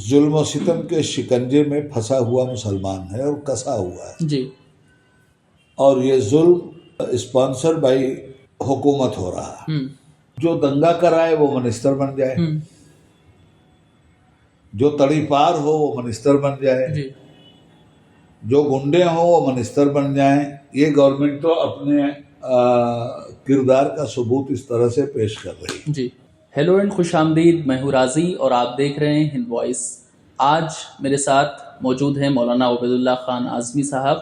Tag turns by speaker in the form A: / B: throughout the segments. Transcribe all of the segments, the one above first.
A: ظلم و ستم کے شکنجے میں پھنسا ہوا مسلمان ہے اور کسا ہوا ہے
B: جی
A: اور یہ ظلم اسپانسر بائی حکومت ہو رہا ہے. جو دنگا کرائے وہ منسٹر بن جائے، جو تڑی پار ہو وہ منسٹر بن جائے،
B: جی
A: جو گنڈے ہوں وہ منسٹر بن جائیں. یہ گورنمنٹ تو اپنے کردار کا ثبوت اس طرح سے پیش کر رہی ہے.
B: جی. ہیلو اینڈ خوش آمدید، میں ہوں راضی اور آپ دیکھ رہے ہیں ہند وائس. آج میرے ساتھ موجود ہیں مولانا عبید اللہ خان اعظمی صاحب،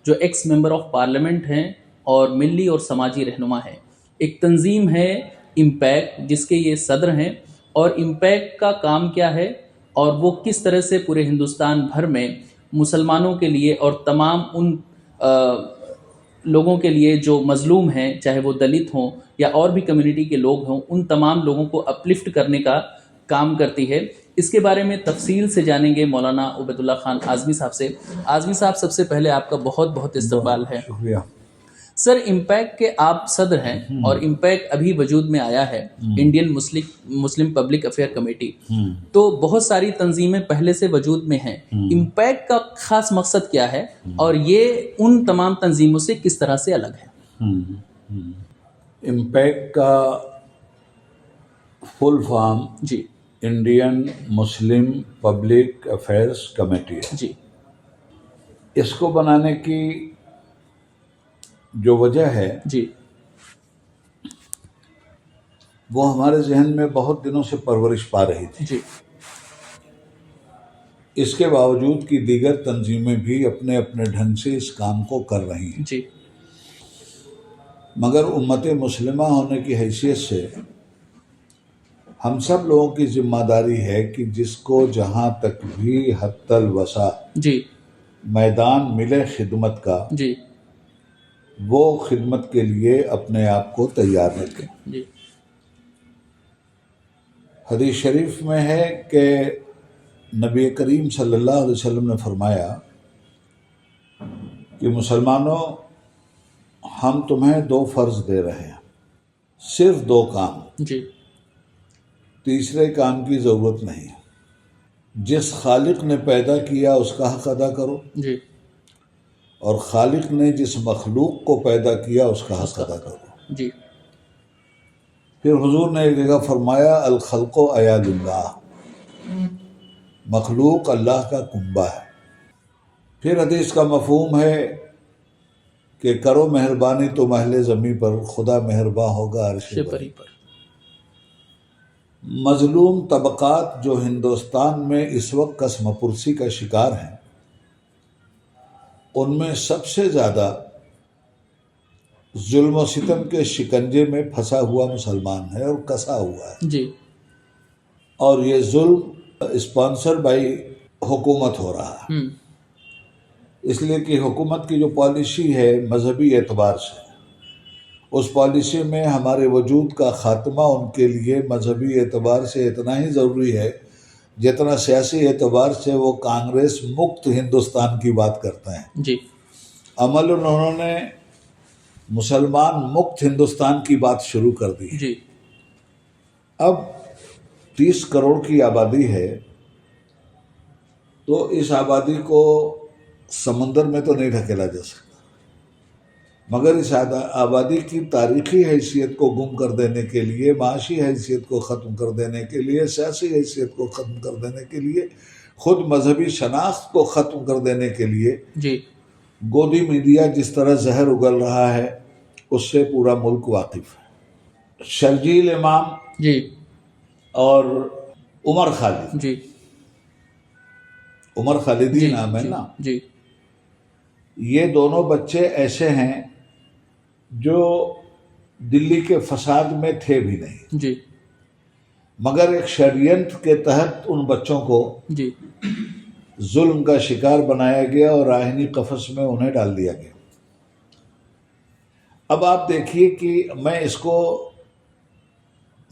B: جو ایکس ممبر آف پارلیمنٹ ہیں اور ملی اور سماجی رہنما ہیں. ایک تنظیم ہے امپیکٹ، جس کے یہ صدر ہیں، اور امپیکٹ کا کام کیا ہے اور وہ کس طرح سے پورے ہندوستان بھر میں مسلمانوں کے لیے اور تمام ان لوگوں کے لیے جو مظلوم ہیں، چاہے وہ دلت ہوں یا اور بھی کمیونٹی کے لوگ ہوں، ان تمام لوگوں کو اپلفٹ کرنے کا کام کرتی ہے. اس کے بارے میں تفصیل سے جانیں گے مولانا عبید اللہ خان اعظمی صاحب سے. اعظمی صاحب، سب سے پہلے آپ کا بہت بہت استقبال ہے.
A: شکریہ.
B: سر، امپیکٹ کے آپ صدر ہیں اور امپیکٹ ابھی وجود میں آیا ہے، Indian Muslim public affair committee. تو بہت ساری تنظیمیں پہلے سے وجود میں ہیں. امپیکٹ کا خاص مقصد کیا ہے اور یہ ان تمام تنظیموں سے کس طرح سے الگ ہے؟
A: امپیکٹ کا فل فارم
B: جی
A: Indian Muslim Public Affairs Committee ہے.
B: جی
A: اس کو بنانے کی جو وجہ ہے
B: جی
A: وہ ہمارے ذہن میں بہت دنوں سے پرورش پا رہی تھی.
B: جی
A: اس کے باوجود کہ دیگر تنظیمیں بھی اپنے اپنے ڈھنگ سے اس کام کو کر رہی ہیں،
B: جی
A: مگر امت مسلمہ ہونے کی حیثیت سے ہم سب لوگوں کی ذمہ داری ہے کہ جس کو جہاں تک بھی حد الوسع
B: جی
A: میدان ملے خدمت کا،
B: جی
A: وہ خدمت کے لیے اپنے آپ کو تیار رکھیں.
B: جی
A: حدیث شریف میں ہے کہ نبی کریم صلی اللہ علیہ وسلم نے فرمایا کہ مسلمانوں، ہم تمہیں 2 فرض دے رہے ہیں، صرف 2 کام،
B: جی
A: تیسرے کام کی ضرورت نہیں ہے. جس خالق نے پیدا کیا اس کا حق ادا کرو،
B: جی
A: اور خالق نے جس مخلوق کو پیدا کیا اس کا حق ادا کرو.
B: جی
A: پھر حضور نے ایک جگہ فرمایا الخلق عیال اللہ، مخلوق اللہ کا کنبہ ہے. پھر حدیث کا مفہوم ہے کہ کرو مہربانی تو اہل زمین پر، خدا مہرباں ہوگا عرش بری پر. مظلوم طبقات جو ہندوستان میں اس وقت قسم پرسی کا شکار ہیں، ان میں سب سے زیادہ ظلم و ستم کے شکنجے میں پھنسا ہوا مسلمان ہے اور کسا ہوا ہے.
B: جی
A: اور یہ ظلم اسپانسر بائی حکومت ہو رہا ہے. اس لیے کہ حکومت کی جو پالیسی ہے مذہبی اعتبار سے، اس پالیسی میں ہمارے وجود کا خاتمہ ان کے لیے مذہبی اعتبار سے اتنا ہی ضروری ہے جتنا سیاسی اعتبار سے وہ کانگریس مکت ہندوستان کی بات کرتے ہیں.
B: جی
A: عمل انہوں نے مسلمان مکت ہندوستان کی بات شروع کر دی.
B: جی
A: اب 30 کروڑ کی آبادی ہے، تو اس آبادی کو سمندر میں تو نہیں ڈھکیلا جا سکتا، مگر اس آبادی کی تاریخی حیثیت کو گم کر دینے کے لیے، معاشی حیثیت کو ختم کر دینے کے لیے، سیاسی حیثیت کو ختم کر دینے کے لیے، خود مذہبی شناخت کو ختم کر دینے کے لیے
B: جی
A: گودی میڈیا جس طرح زہر اگل رہا ہے اس سے پورا ملک واقف ہے. شرجیل امام
B: جی
A: اور عمر خالد،
B: جی
A: عمر خالدی
B: جی
A: نام ہے نا،
B: جی
A: یہ دونوں بچے ایسے ہیں جو دلی کے فساد میں تھے بھی نہیں،
B: جی
A: مگر ایک شریعت کے تحت ان بچوں کو
B: جی
A: ظلم کا شکار بنایا گیا اور آہنی قفس میں انہیں ڈال دیا گیا. اب آپ دیکھیے کہ میں اس کو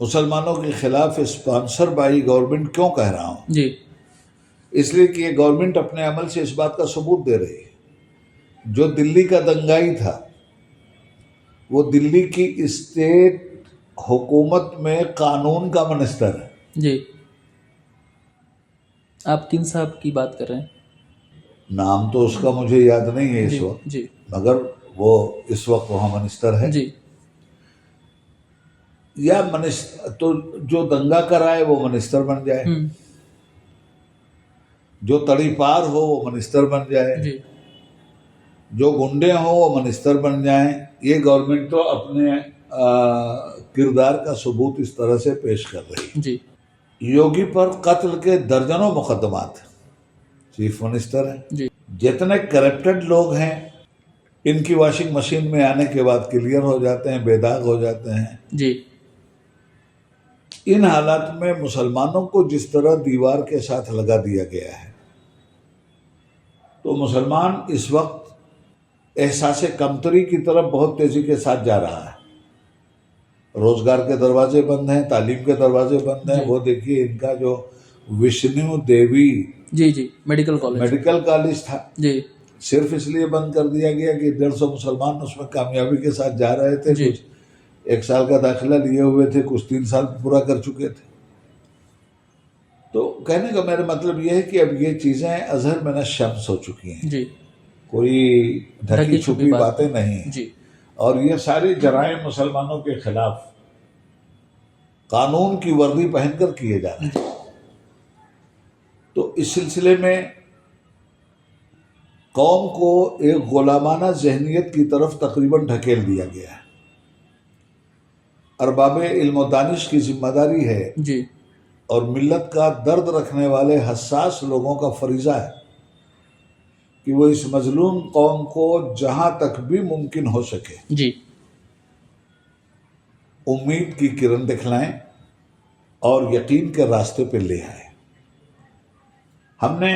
A: مسلمانوں کے خلاف اسپانسر بائی گورنمنٹ کیوں کہہ رہا ہوں.
B: جی
A: اس لیے کہ یہ گورنمنٹ اپنے عمل سے اس بات کا ثبوت دے رہی ہے. جو دلی کا دنگائی تھا وہ دلی کی اسٹیٹ حکومت میں قانون کا منسٹر ہے.
B: جی آپ کن صاحب کی بات کر رہے ہیں؟
A: نام تو اس کا مجھے یاد نہیں ہے اس
B: جی
A: وقت،
B: جی
A: مگر وہ اس وقت وہاں منسٹر ہے.
B: جی
A: یا منسٹر تو جو دنگا کرائے وہ منسٹر بن جائے، جو تڑی پار ہو وہ منسٹر بن جائے،
B: جی
A: جو گنڈے ہوں وہ منسٹر بن جائیں. یہ گورنمنٹ تو اپنے کردار کا ثبوت اس طرح سے پیش کر رہی ہے.
B: جی
A: یوگی پر قتل کے درجنوں مقدمات، چیف منسٹر ہیں.
B: جی
A: جتنے کرپٹڈ لوگ ہیں ان کی واشنگ مشین میں آنے کے بعد کلیئر ہو جاتے ہیں، بے داغ ہو جاتے ہیں.
B: جی
A: ان حالات میں مسلمانوں کو جس طرح دیوار کے ساتھ لگا دیا گیا ہے، تو مسلمان اس وقت احساس کمتری کی طرف بہت تیزی کے ساتھ جا رہا ہے. روزگار کے دروازے بند ہیں، تعلیم کے دروازے بند ہیں.
B: جی.
A: وہ دیکھیے ان کا جو وشنو دیوی
B: جی جی میڈیکل کالج
A: میڈیکل کالج تھا،
B: جی
A: صرف اس لیے بند کر دیا گیا کہ 150 مسلمان اس میں کامیابی کے ساتھ جا رہے تھے.
B: جی.
A: کچھ 1 سال کا داخلہ لیے ہوئے تھے، کچھ 3 سال پورا کر چکے تھے. تو کہنے کا میرا مطلب یہ ہے کہ اب یہ چیزیں اظہر من الشمس ہو چکی ہیں،
B: جی
A: کوئی ڈھکی چھپی باتیں نہیں ہیں.
B: جی
A: اور یہ سارے جرائم مسلمانوں کے خلاف قانون کی وردی پہن کر کیے جا رہے ہیں. تو اس سلسلے میں قوم کو ایک غلامانہ ذہنیت کی طرف تقریباً ڈھکیل دیا گیا ہے. ارباب علم و دانش کی ذمہ داری ہے
B: جی
A: اور ملت کا درد رکھنے والے حساس لوگوں کا فریضہ ہے کہ وہ اس مظلوم قوم کو جہاں تک بھی ممکن ہو سکے
B: جی
A: امید کی کرن دکھلائیں اور یقین کے راستے پہ لے آئیں. ہم نے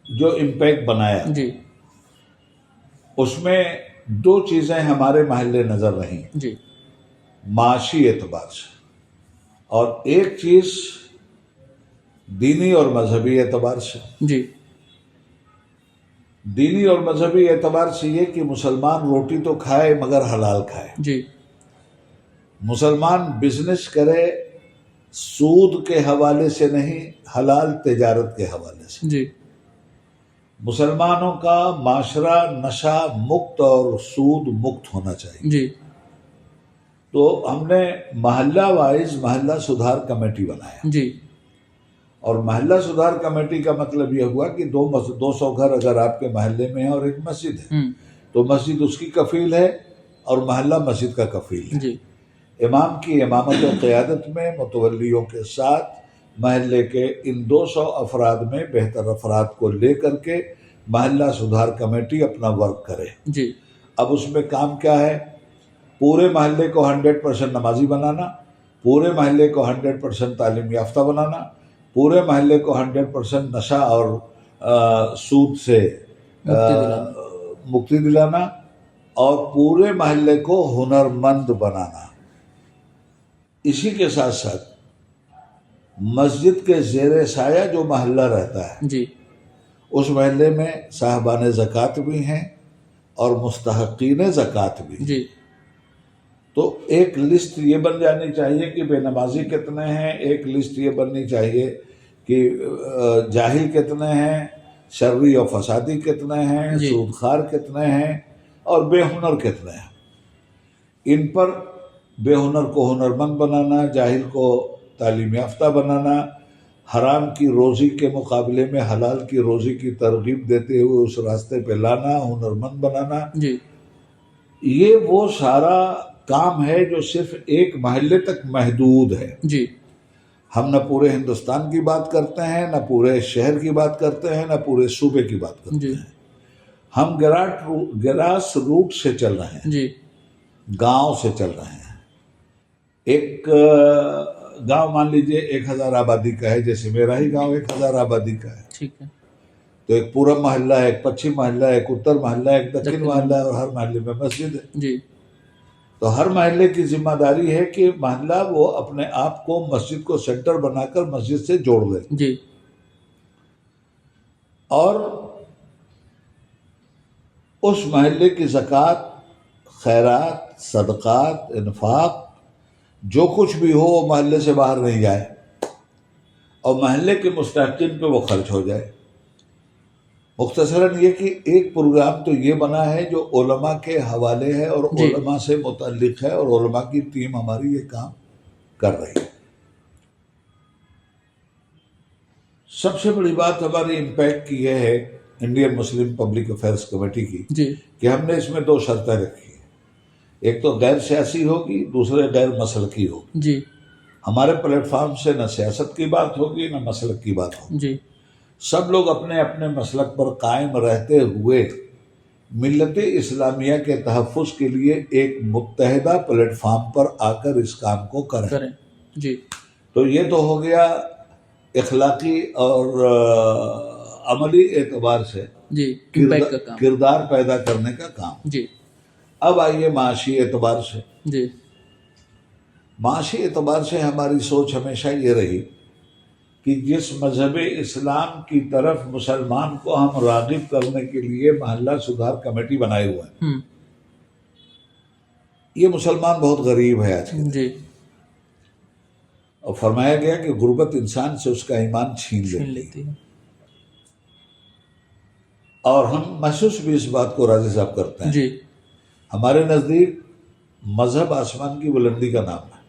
A: جو امپیکٹ بنایا
B: جی
A: اس میں 2 چیزیں ہمارے محلے نظر رہیں
B: جی
A: معاشی اعتبار سے، اور ایک چیز دینی اور مذہبی اعتبار سے.
B: جی
A: دینی اور مذہبی اعتبار سے یہ کہ مسلمان روٹی تو کھائے مگر حلال کھائے.
B: جی
A: مسلمان بزنس کرے سود کے حوالے سے نہیں، حلال تجارت کے حوالے سے.
B: جی
A: مسلمانوں کا معاشرہ نشہ مکت اور سود مکت ہونا چاہیے.
B: جی
A: تو ہم نے محلہ وائز محلہ سدھار کمیٹی بنایا،
B: جی
A: اور محلہ سدھار کمیٹی کا مطلب یہ ہوا کہ 200 گھر اگر آپ کے محلے میں ہیں اور ایک مسجد ہے تو مسجد اس کی کفیل ہے اور محلہ مسجد کا کفیل ہے.
B: جی
A: امام کی امامت و قیادت میں متولیوں کے ساتھ محلے کے ان 200 افراد میں بہتر افراد کو لے کر کے محلہ سدھار کمیٹی اپنا ورک کرے.
B: جی
A: اب اس میں کام کیا ہے؟ پورے محلے کو 100% نمازی بنانا، پورے محلے کو 100% تعلیم یافتہ بنانا، پورے محلے کو 100% نشہ اور سود سے مکتی دلانا، اور پورے محلے کو ہنرمند بنانا. اسی کے ساتھ ساتھ مسجد کے زیر سایہ جو محلہ رہتا ہے
B: جی
A: اس محلے میں صاحبان زکوٰۃ بھی ہیں اور مستحقین زکوٰۃ بھی ہیں.
B: جی
A: تو ایک لسٹ یہ بن جانی چاہیے کہ بے نمازی کتنے ہیں، ایک لسٹ یہ بننی چاہیے کہ جاہل کتنے ہیں، شرری و فسادی کتنے ہیں،
B: جی
A: سودخوار کتنے ہیں، اور بے ہنر کتنے ہیں. ان پر بے ہنر کو ہنرمند بنانا، جاہل کو تعلیم یافتہ بنانا، حرام کی روزی کے مقابلے میں حلال کی روزی کی ترغیب دیتے ہوئے اس راستے پہ لانا، ہنرمند بنانا.
B: جی
A: یہ وہ سارا کام ہے جو صرف ایک محلے تک محدود ہے.
B: جی
A: ہم نہ پورے ہندوستان کی بات کرتے ہیں، نہ پورے شہر کی بات کرتے ہیں، نہ پورے صوبے کی بات کرتے
B: جی
A: ہیں. ہم گراس روٹ سے چل رہے ہیں،
B: جی
A: گاؤں سے چل رہے ہیں. ایک گاؤں مان لیجئے 1000 آبادی کا ہے، جیسے میرا ہی گاؤں 1000 آبادی کا ہے.
B: ٹھیک ہے.
A: تو ایک پورب محلہ ہے، ایک پچھم محلہ ہے، ایک اتر محلہ ہے، ایک دکن محلہ ہے، اور ہر محلے میں مسجد ہے.
B: جی
A: تو ہر محلے کی ذمہ داری ہے کہ محلہ وہ اپنے آپ کو مسجد کو سینٹر بنا کر مسجد سے جوڑ دے.
B: جی
A: اور اس محلے کی زکوٰۃ، خیرات، صدقات، انفاق جو کچھ بھی ہو وہ محلے سے باہر نہیں جائے. اور محلے کے مستحقین پہ وہ خرچ ہو جائے. مختصراً یہ کہ ایک پروگرام تو یہ بنا ہے جو علماء کے حوالے ہے اور
B: جی.
A: علماء سے متعلق ہے، اور علماء کی ٹیم ہماری یہ کام کر رہی ہے. سب سے بڑی بات ہماری امپیکٹ کی یہ ہے Indian Muslim Public Affairs committee کی
B: جی
A: کہ ہم نے اس میں 2 شرطیں رکھی ہیں. ایک تو غیر سیاسی ہوگی، دوسرے غیر مسلکی ہوگی.
B: جی
A: ہمارے پلیٹ فارم سے نہ سیاست کی بات ہوگی نہ مسلک کی بات ہوگی.
B: جی
A: سب لوگ اپنے اپنے مسلک پر قائم رہتے ہوئے ملت اسلامیہ کے تحفظ کے لیے ایک متحدہ پلیٹ فارم پر آ کر اس کام کو کریں.
B: جی.
A: تو یہ تو ہو گیا اخلاقی اور عملی اعتبار سے
B: جی امپیکٹ کا کام.
A: کردار پیدا کرنے کا کام.
B: جی.
A: اب آئیے معاشی اعتبار سے.
B: جی.
A: معاشی اعتبار سے ہماری سوچ ہمیشہ یہ رہی کہ جس مذہب اسلام کی طرف مسلمان کو ہم راغب کرنے کے لیے محلہ سدھار کمیٹی بنائے ہوئے ہیں، یہ مسلمان بہت غریب ہے آج کے دن.
B: جی.
A: اور فرمایا گیا کہ غربت انسان سے اس کا ایمان چھین لیتی ہے. اور ہم محسوس بھی اس بات کو راضی صاحب کرتے ہیں.
B: جی.
A: ہمارے نزدیک مذہب آسمان کی بلندی کا نام ہے.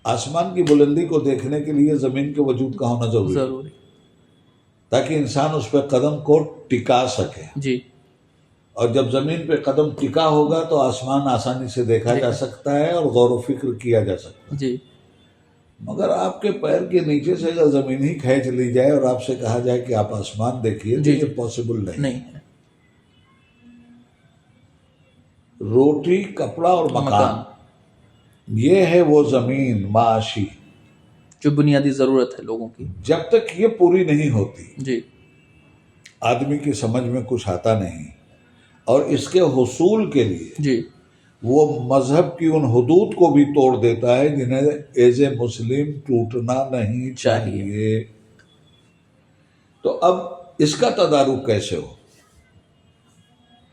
A: آسمان کی بلندی کو دیکھنے کے لیے زمین کے وجود کا ہونا ضروری ہے تاکہ انسان اس پہ قدم کو ٹکا سکے.
B: جی.
A: اور جب زمین پہ قدم ٹکا ہوگا تو آسمان آسانی سے دیکھا جا سکتا ہے اور غور و فکر کیا جا سکتا ہے.
B: جی.
A: مگر آپ کے پیر کے نیچے سے اگر زمین ہی کھینچ لی جائے اور آپ سے کہا جائے کہ آپ آسمان دیکھیے تو یہ پاسبل نہیں ہے. روٹی، کپڑا اور مکان، یہ ہے وہ زمین معاشی
B: جو بنیادی ضرورت ہے لوگوں کی. جب
A: تک یہ پوری نہیں ہوتی
B: جی
A: آدمی کی سمجھ میں کچھ آتا نہیں، اور اس کے حصول کے لیے
B: جی
A: وہ مذہب کی ان حدود کو بھی توڑ دیتا ہے جنہیں ایز اے مسلم ٹوٹنا نہیں چاہیے. تو اب اس کا تدارک کیسے ہو،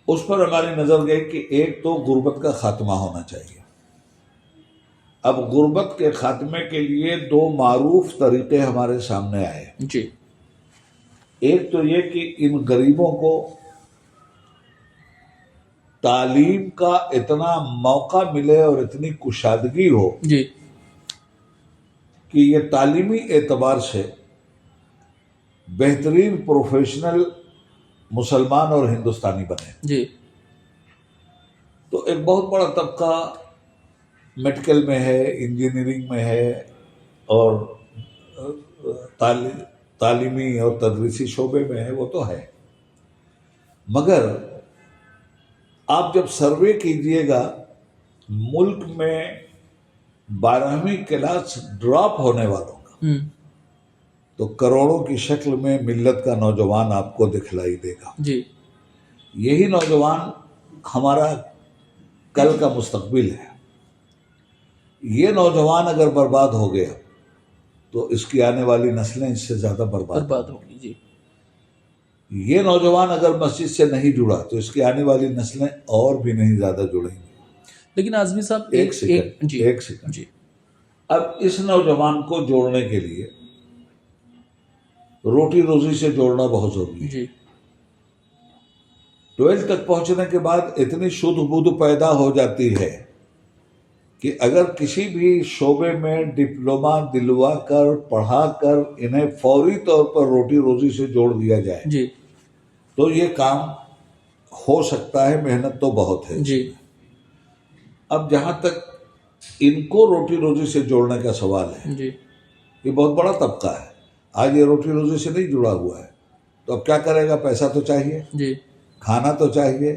A: اس پر ہماری نظر گئی کہ ایک تو غربت کا خاتمہ ہونا چاہیے. اب غربت کے خاتمے کے لیے 2 معروف طریقے ہمارے سامنے آئے.
B: جی.
A: ایک تو یہ کہ ان غریبوں کو تعلیم کا اتنا موقع ملے اور اتنی کشادگی ہو
B: جی
A: کہ یہ تعلیمی اعتبار سے بہترین پروفیشنل مسلمان اور ہندوستانی بنے.
B: جی.
A: تو ایک بہت بڑا طبقہ میڈیکل میں ہے، انجینئرنگ میں ہے، اور تعلیمی اور تدریسی شعبے میں ہے، وہ تو ہے. مگر آپ جب سروے کیجئے گا ملک میں 12ویں کلاس ڈراپ ہونے والوں کا، تو کروڑوں کی شکل میں ملت کا نوجوان آپ کو دکھلائی دے گا.
B: جی.
A: یہی نوجوان ہمارا کل کا مستقبل ہے. یہ نوجوان اگر برباد ہو گیا تو اس کی آنے والی نسلیں اس سے زیادہ برباد
B: ہوگی. جی.
A: یہ نوجوان اگر مسجد سے نہیں جڑا تو اس کی آنے والی نسلیں اور بھی نہیں زیادہ جڑیں گی.
B: لیکن اعظمی صاحب
A: ایک سیکنڈ
B: جی.
A: اب اس نوجوان کو جوڑنے کے لیے روٹی روزی سے جوڑنا بہت ضروری ہے.
B: جی.
A: 12 تک پہنچنے کے بعد اتنی شدھ بدھ پیدا ہو جاتی ہے کہ اگر کسی بھی شعبے میں ڈپلومہ دلوا کر پڑھا کر انہیں فوری طور پر روٹی روزی سے جوڑ دیا جائے
B: جی.
A: تو یہ کام ہو سکتا ہے. محنت تو بہت ہے.
B: جی.
A: اب جہاں تک ان کو روٹی روزی سے جوڑنے کا سوال ہے،
B: جی.
A: یہ بہت بڑا طبقہ ہے. آج یہ روٹی روزی سے نہیں جڑا ہوا ہے تو اب کیا کرے گا؟ پیسہ تو چاہیے،
B: جی.
A: کھانا تو چاہیے.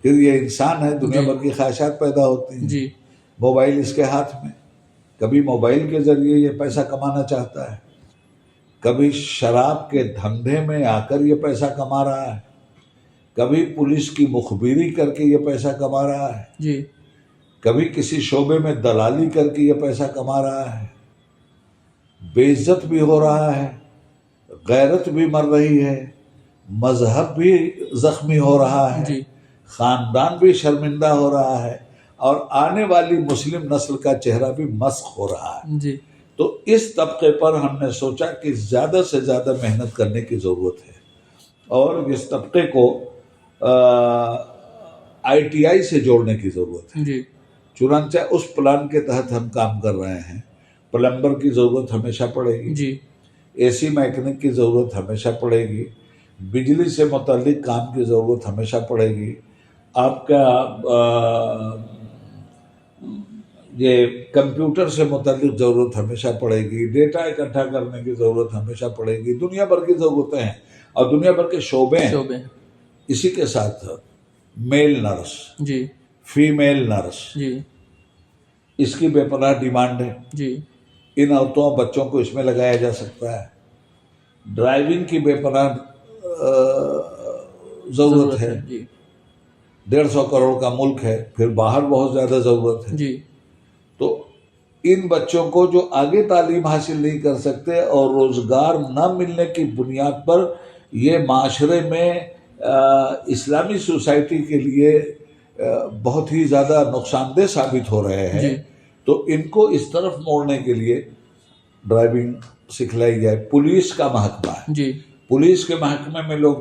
A: پھر یہ انسان ہے، دنیا بھر کی خواہشات پیدا ہوتی ہیں.
B: جی.
A: موبائل اس کے ہاتھ میں، کبھی موبائل کے ذریعے یہ پیسہ کمانا چاہتا ہے، کبھی شراب کے دھندے میں آ کر یہ پیسہ کما رہا ہے، کبھی پولیس کی مخبری کر کے یہ پیسہ کما رہا ہے،
B: جی.
A: کبھی کسی شعبے میں دلالی کر کے یہ پیسہ کما رہا ہے. بے عزت بھی ہو رہا ہے، غیرت بھی مر رہی ہے، مذہب بھی زخمی ہو رہا ہے،
B: جی.
A: خاندان بھی شرمندہ ہو رہا ہے، اور آنے والی مسلم نسل کا چہرہ بھی مسخ ہو رہا ہے.
B: جی.
A: تو اس طبقے پر ہم نے سوچا کہ زیادہ سے زیادہ محنت کرنے کی ضرورت ہے اور اس طبقے کو ITI سے جوڑنے کی ضرورت ہے.
B: جی
A: چنانچہ اس پلان کے تحت ہم کام کر رہے ہیں. پلمبر کی ضرورت ہمیشہ پڑے گی,
B: جی
A: AC میکینک کی ضرورت ہمیشہ پڑے گی, بجلی سے متعلق کام کی ضرورت ہمیشہ پڑے گی, آپ کا یہ کمپیوٹر سے متعلق ضرورت ہمیشہ پڑے گی, ڈیٹا اکٹھا کرنے کی ضرورت ہمیشہ پڑے گی. دنیا بھر کی ضرورتیں ہیں اور دنیا بھر کے شعبے ہیں. اسی کے ساتھ میل نرس,
B: جی
A: فیمیل نرس,
B: جی
A: اس کی بے پناہ ڈیمانڈ ہے.
B: جی
A: ان عورتوں بچوں کو اس میں لگایا جا سکتا ہے. ڈرائیونگ کی بے پناہ ضرورت ہے.
B: جی
A: 150 کروڑ کا ملک ہے, پھر باہر بہت زیادہ ضرورت ہے.
B: جی
A: تو ان بچوں کو جو آگے تعلیم حاصل نہیں کر سکتے اور روزگار نہ ملنے کی بنیاد پر یہ معاشرے میں اسلامی سوسائٹی کے لیے بہت ہی زیادہ نقصان دہ ثابت ہو رہے ہیں.
B: جی
A: تو ان کو اس طرف موڑنے کے لیے ڈرائیونگ سکھلائی جائے. پولیس کا محکمہ ہے,
B: جی
A: پولیس کے محکمے میں لوگ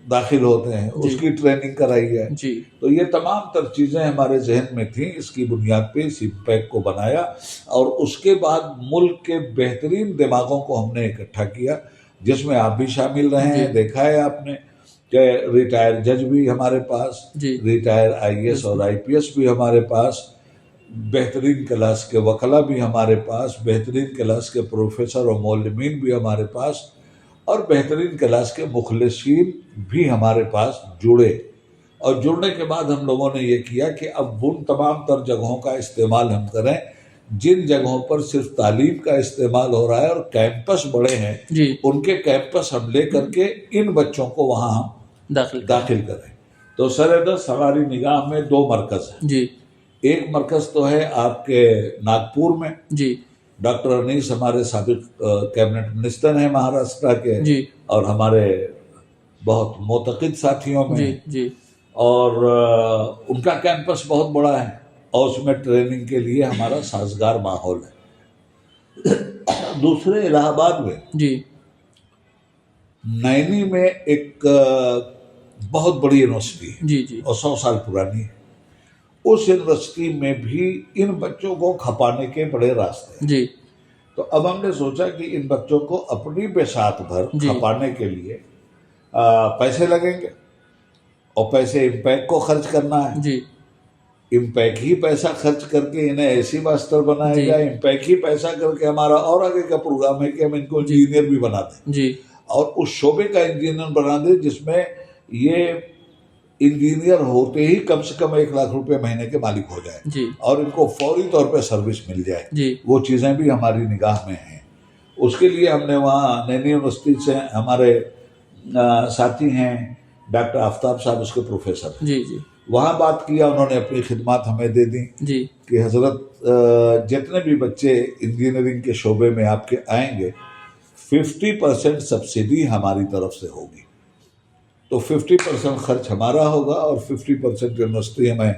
A: داخل ہوتے ہیں, اس کی ٹریننگ کرائی جائے.
B: جی
A: تو یہ تمام تر چیزیں ہمارے ذہن میں تھیں. اس کی بنیاد پہ اس امپیکٹ کو بنایا اور اس کے بعد ملک کے بہترین دماغوں کو ہم نے اکٹھا کیا, جس میں آپ بھی شامل رہے ہیں. دیکھا ہے آپ نے کہ ریٹائر جج بھی ہمارے پاس, ریٹائر IAS اور IPS بھی ہمارے پاس, بہترین کلاس کے وکلا بھی ہمارے پاس, بہترین کلاس کے پروفیسر اور معلمین بھی ہمارے پاس, اور بہترین کلاس کے مخلصین بھی ہمارے پاس جڑے. اور جڑنے کے بعد ہم لوگوں نے یہ کیا کہ اب ان تمام تر جگہوں کا استعمال ہم کریں جن جگہوں پر صرف تعلیم کا استعمال ہو رہا ہے اور کیمپس بڑے ہیں. ان کے کیمپس ہم لے کر کے ان بچوں کو وہاں ہم داخل کریں. تو سرحدت ہماری نگاہ میں 2 مرکز ہیں.
B: جی
A: ایک مرکز تو ہے آپ کے ناگپور میں,
B: جی
A: ڈاکٹر انیس ہمارے سابق کیبنٹ منسٹر ہیں مہاراشٹر کے,
B: جی
A: اور ہمارے بہت معتقد ساتھیوں میں.
B: جی جی
A: اور ان کا کیمپس بہت بڑا ہے اور اس میں ٹریننگ کے لیے ہمارا سازگار ماحول ہے. دوسرے الہ آباد میں
B: جی
A: نینی میں ایک بہت بڑی یونیورسٹی ہے
B: جی جی
A: اور 100 سال پرانی ہے. اس یونیورسٹی میں بھی ان بچوں کو کھپانے کے بڑے راستے ہیں.
B: جی
A: تو اب ہم نے سوچا کہ ان بچوں کو اپنی بساط بھر کھپانے کے لیے پیسے لگیں گے اور پیسے امپیکٹ کو خرچ کرنا ہے.
B: جی
A: امپیکٹ ہی پیسہ خرچ کر کے انہیں ایسی ماسٹر بنائے گا. امپیکٹ ہی پیسہ کر کے ہمارا اور آگے کا پروگرام ہے کہ ہم ان کو انجینئر بھی بنا دیں.
B: جی
A: اور اس شعبے کا انجینئر بنا دیں جس میں یہ انجینئر ہوتے ہی کم سے کم 1 لاکھ روپے مہینے کے مالک ہو جائے.
B: جی
A: اور ان کو فوری طور پہ سروس مل جائے.
B: جی
A: وہ چیزیں بھی ہماری نگاہ میں ہیں. اس کے لیے ہم نے وہاں نینی یونیورسٹی سے ہمارے ساتھی ہیں ڈاکٹر آفتاب صاحب, اس کے پروفیسر ہیں,
B: جی جی
A: وہاں بات کیا. انہوں نے اپنی خدمات ہمیں دے دیں
B: جی
A: کہ حضرت جتنے بھی بچے انجینئرنگ کے شعبے میں آپ کے آئیں گے 50% سبسڈی ہماری طرف سے ہوگی. تو 50% خرچ ہمارا ہوگا اور 50% یونیورسٹی ہمیں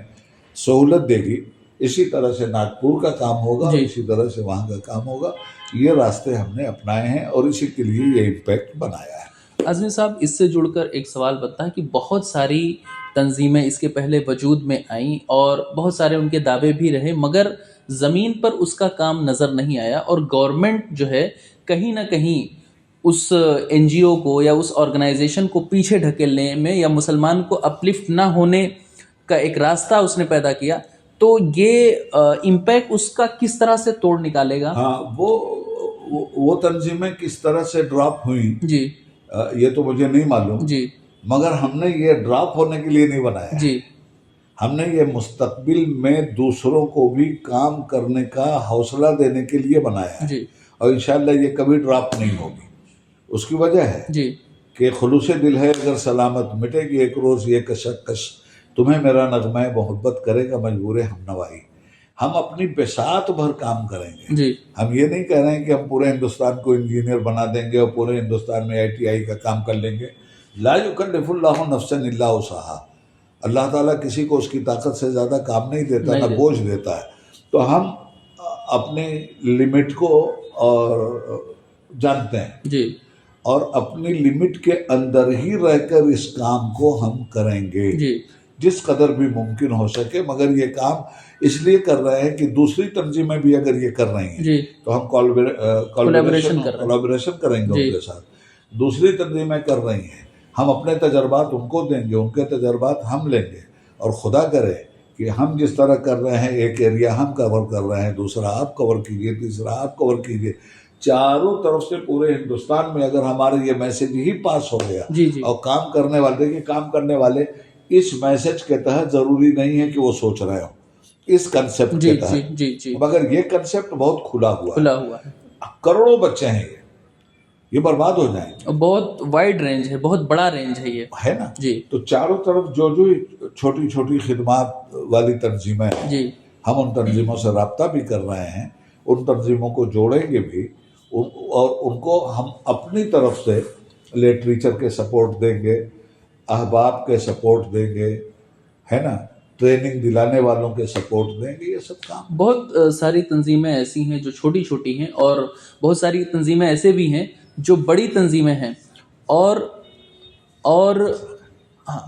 A: سہولت دے گی. اسی طرح سے ناگپور کا کام ہوگا اور اسی طرح سے وہاں کا کام ہوگا. یہ راستے ہم نے اپنائے ہیں اور اسی کے لیے یہ امپیکٹ بنایا ہے.
B: عظمی صاحب, اس سے جڑ کر ایک سوال بنتا ہے کہ بہت ساری تنظیمیں اس کے پہلے وجود میں آئیں اور بہت سارے ان کے دعوے بھی رہے, مگر زمین پر اس کا کام نظر نہیں آیا اور گورنمنٹ جو ہے کہیں نہ کہیں اس NGO کو یا اس آرگنائزیشن کو پیچھے ڈھکیلنے میں یا مسلمان کو اپلفٹ نہ ہونے کا ایک راستہ اس نے پیدا کیا. تو یہ امپیکٹ اس کا کس طرح سے توڑ نکالے گا؟
A: ہاں, وہ تنظیمیں کس طرح سے ڈراپ ہوئیں
B: جی
A: یہ تو مجھے نہیں معلوم.
B: جی
A: مگر ہم نے یہ ڈراپ ہونے کے لیے نہیں بنایا.
B: جی
A: ہم نے یہ مستقبل میں دوسروں کو بھی کام کرنے کا حوصلہ دینے کے لیے بنایا ہے.
B: جی
A: اور انشاءاللہ یہ کبھی ڈراپ نہیں ہوگی. اس کی وجہ ہے
B: جی
A: کہ خلوص دل ہے اگر سلامت مٹے گی ایک روز یہ کشکش, تمہیں میرا نغمہ محبت کرے گا مجبور ہم نوائی. ہم اپنی بساط بھر کام کریں گے.
B: جی
A: ہم یہ نہیں کہہ رہے ہیں کہ ہم پورے ہندوستان کو انجینئر بنا دیں گے اور پورے ہندوستان میں ITI کا کام کر لیں گے. لا یکلف اللہ نفسا الا وسعہا. اللہ تعالیٰ کسی کو اس کی طاقت سے زیادہ کام نہیں دیتا, نہ بوجھ دیتا ہے. تو ہم اپنے لمٹ کو اور جانتے ہیں
B: جی
A: اور اپنی لمٹ کے اندر ہی رہ کر اس کام کو ہم کریں گے
B: جی
A: جس قدر بھی ممکن ہو سکے، مگر یہ کام اس لیے کر رہے ہیں کہ دوسری تنظیمیں بھی اگر یہ کر رہی ہیں
B: جی
A: تو ہم
B: Collaboration کر رہے ہیں.
A: کولیبریشن کریں گے
B: جی.
A: ان کے ساتھ. دوسری تنظیمیں کر رہی ہیں، ہم اپنے تجربات ان کو دیں گے، ان کے تجربات ہم لیں گے، اور خدا کرے کہ ہم جس طرح کر رہے ہیں، ایک ایریا ہم کور کر رہے ہیں، دوسرا آپ کور کیجئے، تیسرا آپ کور کیجئے، چاروں طرف سے پورے ہندوستان میں اگر ہمارے یہ میسج ہی پاس ہو گیا
B: جی جی
A: اور کام کرنے والے، دیکھیے کام کرنے والے اس میسج کے تحت ضروری نہیں ہے کہ وہ سوچ رہے ہوں، اس کنسپٹ
B: جی
A: کے
B: جی
A: تحت،
B: جی جی
A: مگر یہ کنسپٹ بہت کھلا ہوا
B: کھلا ہوا ہے،
A: ہے. کروڑوں بچے ہیں یہ برباد ہو جائیں گے،
B: اور بہت وائڈ رینج ہے، بہت بڑا رینج ہے یہ.
A: ہے نا.
B: جی
A: تو چاروں طرف جو چھوٹی چھوٹی خدمات والی تنظیمیں ہیں،
B: جی
A: ہم ان تنظیموں سے رابطہ بھی کر رہے ہیں، ان تنظیموں کو جوڑیں گے بھی، اور ان کو ہم اپنی طرف سے لٹریچر کے سپورٹ دیں گے، احباب کے سپورٹ دیں گے، ہے نا، ٹریننگ دلانے والوں کے سپورٹ دیں گے، یہ سب کام.
B: بہت ساری تنظیمیں ایسی ہیں جو چھوٹی چھوٹی ہیں، اور بہت ساری تنظیمیں ایسے بھی ہیں جو بڑی تنظیمیں ہیں، اور ہاں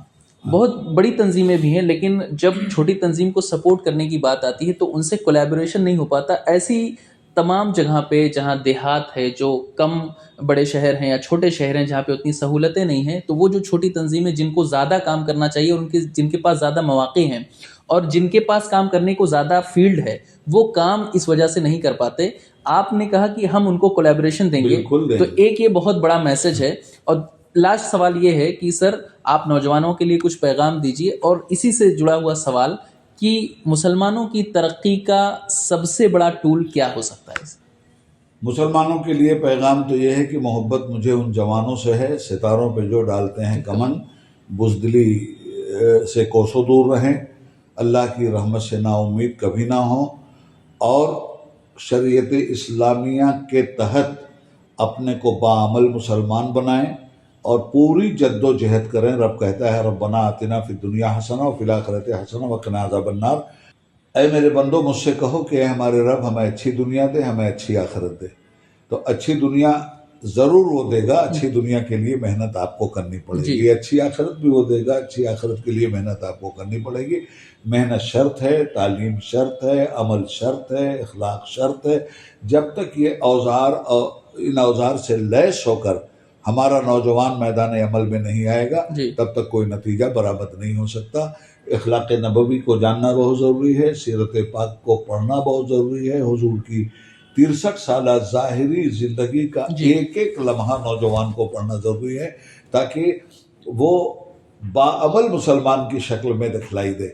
B: بہت بڑی تنظیمیں بھی ہیں، لیکن جب چھوٹی تنظیم کو سپورٹ کرنے کی بات آتی ہے تو ان سے کولیبوریشن نہیں ہو پاتا. ایسی تمام جگہ پہ جہاں دیہات ہے، جو کم بڑے شہر ہیں یا چھوٹے شہر ہیں جہاں پہ اتنی سہولتیں نہیں ہیں، تو وہ جو چھوٹی تنظیمیں جن کو زیادہ کام کرنا چاہیے اور جن کے پاس زیادہ مواقع ہیں اور جن کے پاس کام کرنے کو زیادہ فیلڈ ہے، وہ کام اس وجہ سے نہیں کر پاتے. آپ نے کہا کہ ہم ان کو کولیبریشن دیں گے،
A: بالکل دیں
B: تو
A: گے.
B: ایک یہ بہت بڑا میسج ہے. اور لاسٹ سوال یہ ہے کہ سر آپ نوجوانوں کے لیے کچھ پیغام دیجیے، اور اسی سے جڑا ہوا سوال کہ مسلمانوں کی ترقی کا سب سے بڑا ٹول کیا ہو سکتا ہے؟
A: مسلمانوں کے لیے پیغام تو یہ ہے کہ محبت مجھے ان جوانوں سے ہے، ستاروں پہ جو ڈالتے ہیں کمن، بزدلی سے کوسوں دور رہیں، اللہ کی رحمت سے نا امید کبھی نہ ہوں، اور شریعت اسلامیہ کے تحت اپنے کو باعمل مسلمان بنائیں اور پوری جد و جہد کریں. رب کہتا ہے ربنا آتنا فی الدنیا حسنہ وفی الآخرۃ حسنہ وقنا عذاب النار. اے میرے بندو مجھ سے کہو کہ اے ہمارے رب ہمیں اچھی دنیا دے، ہمیں اچھی آخرت دے. تو اچھی دنیا ضرور وہ دے گا، اچھی دنیا کے لیے محنت آپ کو کرنی پڑے گی. اچھی آخرت بھی وہ دے گا، اچھی آخرت کے لیے محنت آپ کو کرنی پڑے گی. محنت شرط ہے، تعلیم شرط ہے، عمل شرط ہے، اخلاق شرط ہے. جب تک یہ ان اوزار سے لیس ہو کر ہمارا نوجوان میدان عمل میں نہیں آئے گا، تب تک کوئی نتیجہ برآمد نہیں ہو سکتا. اخلاق نبوی کو جاننا بہت ضروری ہے، سیرت پاک کو پڑھنا بہت ضروری ہے. حضور کی 63 سالہ ظاہری زندگی کا ایک ایک لمحہ نوجوان کو پڑھنا ضروری ہے، تاکہ وہ باعمل مسلمان کی شکل میں دکھلائی دے.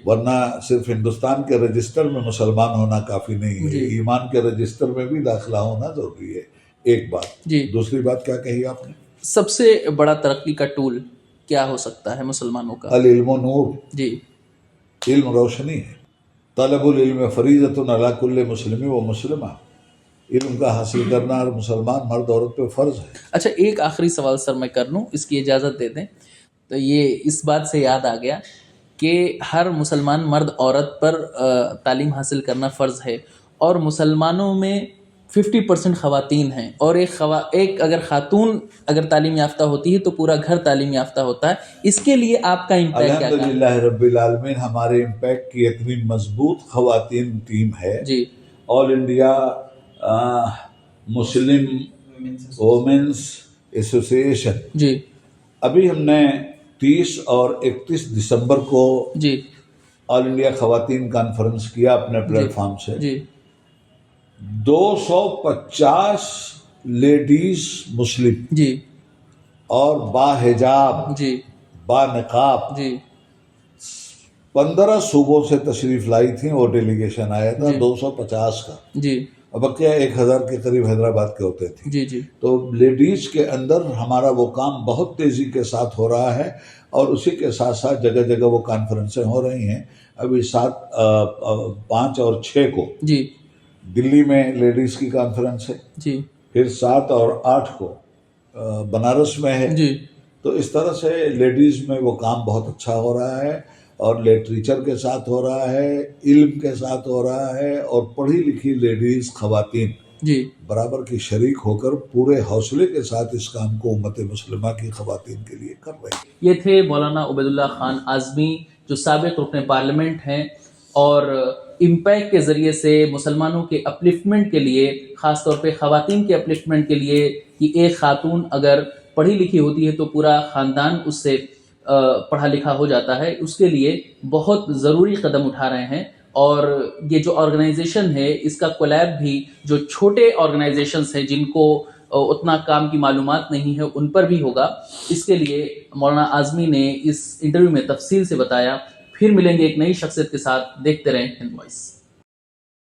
A: ورنہ صرف ہندوستان کے رجسٹر میں مسلمان ہونا کافی نہیں ہے، ایمان کے رجسٹر میں بھی داخلہ ہونا ضروری ہے. ایک بات. دوسری بات کیا کہی آپ نے؟
B: سب سے بڑا ترقی کا ٹول کیا ہو سکتا ہے مسلمانوں کا؟
A: العلم نور. علم روشنی ہے. طلب العلم فریضۃ علی کل مسلم و مسلمہ. علم کا حاصل کرنا ہر مسلمان مرد عورت پہ فرض ہے.
B: اچھا ایک آخری سوال سر میں کر لوں، اس کی اجازت دے دیں تو یہ اس بات سے یاد آ گیا کہ ہر مسلمان مرد عورت پر تعلیم حاصل کرنا فرض ہے، اور مسلمانوں میں 50% خواتین ہیں، اور ایک اگر خاتون اگر تعلیم یافتہ ہوتی ہے تو پورا گھر تعلیم یافتہ ہوتا ہے. اس کے لیے آپ کا امپیکٹ کیا؟
A: الحمدللہ رب العالمین، ہمارے امپیکٹ کی اتنی مضبوط خواتین ٹیم ہے. آل انڈیا مسلم وومنس ایسوسیشن. ابھی ہم نے 30 اور 31 دسمبر کو آل انڈیا خواتین کانفرنس کیا اپنے پلیٹ فارم سے. 250 لیڈیز مسلم اور باحجاب با نقاب 15 صوبوں سے تشریف لائی تھیں. وہ ڈیلیگیشن آیا تھا 250 کا، اب کیا 1000 کے قریب حیدرآباد کے ہوتے تھے. تو لیڈیز کے اندر ہمارا وہ کام بہت تیزی کے ساتھ ہو رہا ہے، اور اسی کے ساتھ ساتھ جگہ جگہ وہ کانفرنسیں ہو رہی ہیں. ابھی 5 اور 6 کو دلی میں لیڈیز کی کانفرنس ہے، پھر 7 اور 8 کو بنارس میں ہے. تو اس طرح سے لیڈیز میں وہ کام بہت اچھا ہو رہا ہے، اور لٹریچر کے ساتھ ہو رہا ہے، علم کے ساتھ ہو رہا ہے، اور پڑھی لکھی لیڈیز خواتین
B: جی
A: برابر کی شریک ہو کر پورے حوصلے کے ساتھ اس کام کو امت مسلمہ کی خواتین کے لیے کر رہے ہیں.
B: یہ تھے مولانا عبید اللہ خان اعظمی جو سابق رکن پارلیمنٹ ہیں اور امپیکٹ کے ذریعے سے مسلمانوں کے اپلفٹمنٹ کے لیے، خاص طور پہ خواتین کے اپلفٹمنٹ کے لیے، کہ ایک خاتون اگر پڑھی لکھی ہوتی ہے تو پورا خاندان اس سے پڑھا لکھا ہو جاتا ہے، اس کے لیے بہت ضروری قدم اٹھا رہے ہیں. اور یہ جو آرگنائزیشن ہے اس کا کولیب بھی جو چھوٹے آرگنائزیشنز ہیں جن کو اتنا کام کی معلومات نہیں ہے ان پر بھی ہوگا. اس کے لیے مولانا اعظمی نے اس انٹرویو میں تفصیل سے بتایا. پھر ملیں گے ایک نئی شخصیت کے ساتھ. دیکھتے رہیں ہند وائس.